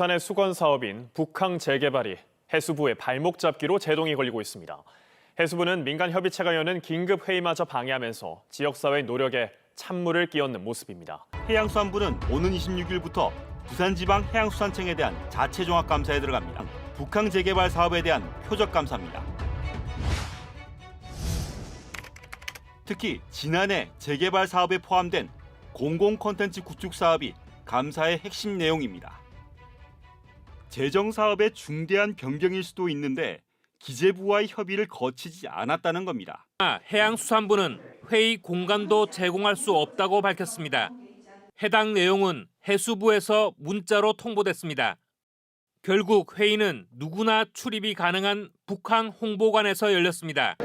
부산의 수건 사업인 북항 재개발이 해수부의 발목 잡기로 제동이 걸리고 있습니다. 해수부는 민간 협의체가 여는 긴급 회의마저 방해하면서 지역사회의 노력에 찬물을 끼얹는 모습입니다. 해양수산부는 오는 26일부터 부산지방해양수산청에 대한 자체 종합감사에 들어갑니다. 북항 재개발 사업에 대한 표적감사입니다. 특히 지난해 재개발 사업에 포함된 공공 콘텐츠 구축 사업이 감사의 핵심 내용입니다. 재정 사업의 중대한 변경일 수도 있는데 기재부와의 협의를 거치지 않았다는 겁니다. 해양수산부는 회의 공간도 제공할 수 없다고 밝혔습니다. 해당 내용은 해수부에서 문자로 통보됐습니다. 결국 회의는 누구나 출입이 가능한 북항 홍보관에서 열렸습니다.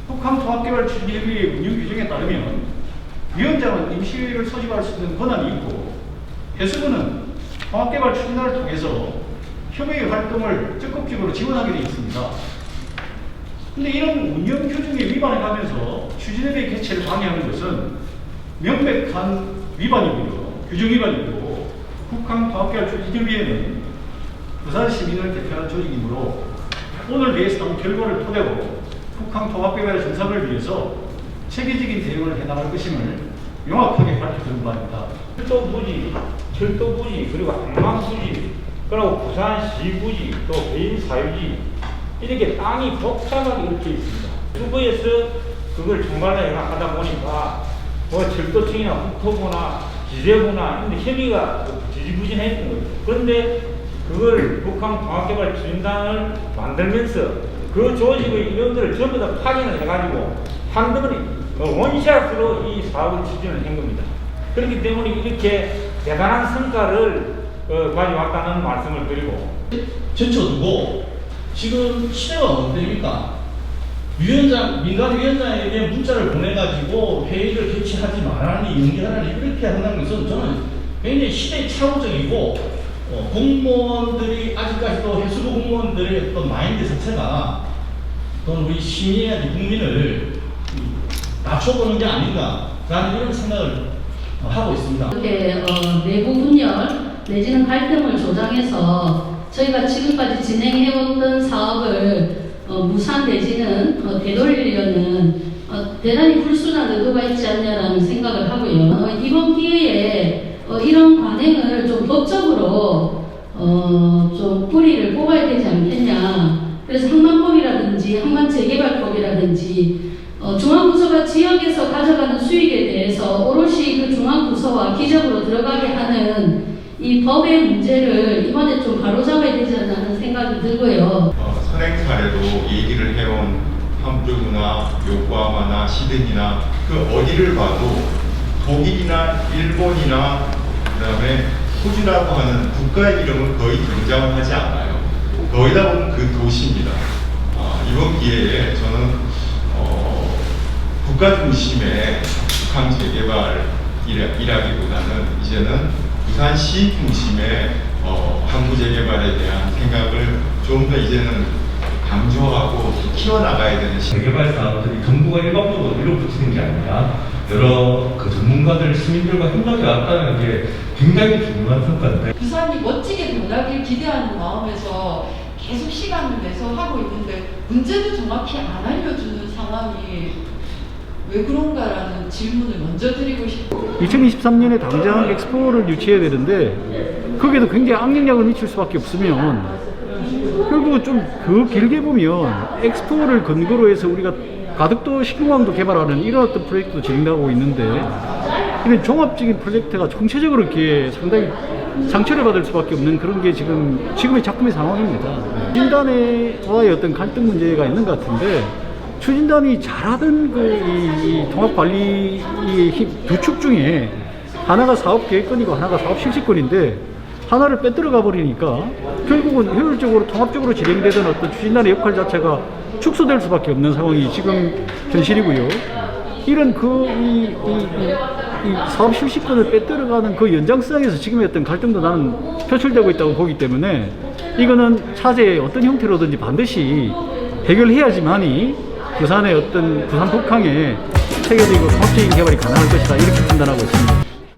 북항 통합개발 추진협의회 운영 규정에 따르면 위원장은 임시회의를 소집할 수 있는 권한이 있고 해수부는 통합개발 추진단을 통해서 협의회 활동을 적극적으로 지원하게 되어 있습니다. 그런데 이런 운영 규정에 위반해 가면서 추진협의회 개최를 방해하는 것은 명백한 위반이고요. 규정 위반이고 북항 통합개발 추진협의회는 부산 시민을 대표하는 조직이므로 오늘 회의에서 나온 결과를 토대로 북항 통합개발의 정상을 위해서 체계적인 대응을 해나갈 것임을 명확하게 밝혀드린 바입니다. 철도 부지, 그리고 항만 부지, 그리고 부산시 부지, 또 개인 사유지 이렇게 땅이 복잡하게 이렇게 있습니다. 수부에서 그걸 총괄하게 하다 보니까 뭐 철도청이나 국토부나 기재부나 이런 데 협의가 지지부진했던 거죠. 그런데 그걸 북한 통합개발 추진단을 만들면서 그 조직의 인원들을 전부 다 파견을 해가지고 한꺼번에 원샷으로 이 사업을 추진을 한 겁니다. 그렇기 때문에 이렇게 대단한 성과를 가져왔다는 말씀을 드리고 제쳐두고 지금 시대가 어떻습니까? 민간 위원장에게 문자를 보내가지고 회의를 개최하지 말라니 연기하라니 이렇게 한다는 것은 저는 굉장히 시대 착오적이고 공무원들이 아직까지도 해수부 공무원들의 어떤 마인드 자체가 또는 우리 시민이나 국민을 낮춰보는 게 아닌가라는 이런 생각을 하고 있습니다. 이렇게 내부 분열 내지는 갈등을 조장해서 저희가 지금까지 진행해왔던 사업을 무산 내지는 되돌리려는 대단히 불순한 의도가 있지 않냐라는 생각을 하고요. 이번 기회에 이런 관행을 좀 법적으로 좀 뿌리를 뽑아야 되지 않겠냐. 그래서 항만법이라든지 항만재개발법이라든지 중앙부서가 지역에서 가져가는 수익에 대해서 오롯이 그 중앙부서와 기적으로 들어가게 하는 이 법의 문제를 이번에 좀 바로잡아야 되지 않나 하는 생각이 들고요. 선행 사례도 얘기를 해온 함저구나 요코하마나 시드니나 그 어디를 봐도 독일이나 일본이나 그다음에 호주라고 하는 국가의 이름은 거의 등장을 하지 않아요. 거기다 보면 그 도시입니다. 이번 기회에 저는 국가 중심의 북한 재개발이라기보다는 이제는 부산시 중심의 항구 재개발에 대한 생각을 좀 더 이제는 강조하고 키워나가야 되는 재개발 사업들이 정부가 일방적으로 밀어붙이는 게 아니라 여러 전문가들, 시민들과 협력해 왔다는 게 굉장히 중요한 성과인데 부산이 멋지게 변하길 기대하는 마음에서 계속 시간을 내서 하고 있는데 문제도 정확히 안 알려주는 상황이 왜 그런가라는 질문을 먼저 드리고 싶어요. 2023년에 당장 엑스포를 유치해야 되는데 거기에도 굉장히 악영향을 미칠 수밖에 없으면 결국은 좀 그 길게 보면 엑스포를 근거로 해서 우리가 가덕도 식물왕도 개발하는 이런 어떤 프로젝트도 진행하고 있는데 이런 종합적인 프로젝트가 총체적으로 이렇게 상당히 상처를 받을 수밖에 없는 그런 게 지금의 작품의 상황입니다. 추진단과의 어떤 갈등 문제가 있는 것 같은데 추진단이 잘하던 이 통합관리의 두 축 중에 하나가 사업계획권이고 하나가 사업 실시권인데 하나를 빼들어가 버리니까 결국은 효율적으로 통합적으로 진행되던 어떤 추진단의 역할 자체가 축소될 수밖에 없는 상황이 지금 현실이고요. 이런 이 사업 실시권을 빼들어가는 그 연장성에서 지금의 어떤 갈등도 나는 표출되고 있다고 보기 때문에 이거는 차제의 어떤 형태로든지 반드시 해결해야지만이 부산의 어떤 부산 북항의 체계적이고 통합적인 개발이 가능할 것이다 이렇게 판단하고 있습니다.